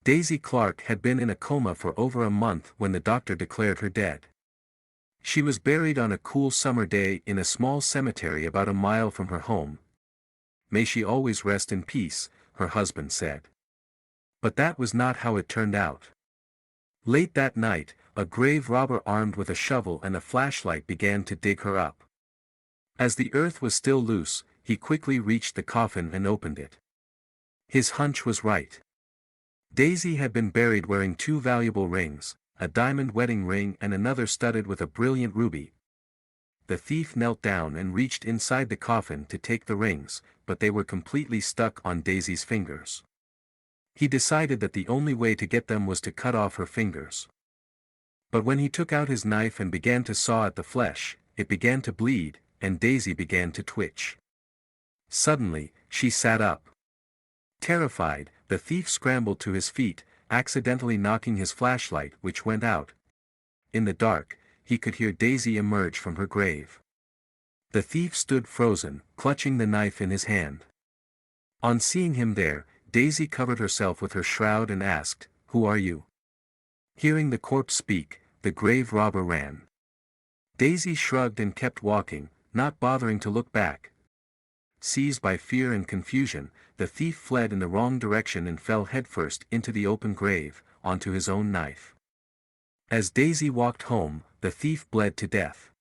Daisy Clark had been in a coma for over a month when the doctor declared her dead. She was buried on a cool summer day in a small cemetery about a mile from her home. "May she always rest in peace," her husband said. But that was not how it turned out. Late that night, a grave robber armed with a shovel and a flashlight began to dig her up. As the earth was still loose, he quickly reached the coffin and opened it. His hunch was right. Daisy had been buried wearing two valuable rings, a diamond wedding ring and another studded with a brilliant ruby. The thief knelt down and reached inside the coffin to take the rings, but they were completely stuck on Daisy's fingers. He decided that the only way to get them was to cut off her fingers. But when he took out his knife and began to saw at the flesh, it began to bleed, and Daisy began to twitch. Suddenly, she sat up. Terrified, the thief scrambled to his feet, accidentally knocking his flashlight which went out. In the dark, he could hear Daisy emerge from her grave. The thief stood frozen, clutching the knife in his hand. On seeing him there, Daisy covered herself with her shroud and asked, "Who are you?" Hearing the corpse speak, the grave robber ran. Daisy shrugged and kept walking, not bothering to look back. Seized by fear and confusion, the thief fled in the wrong direction and fell headfirst into the open grave, onto his own knife. As Daisy walked home, the thief bled to death.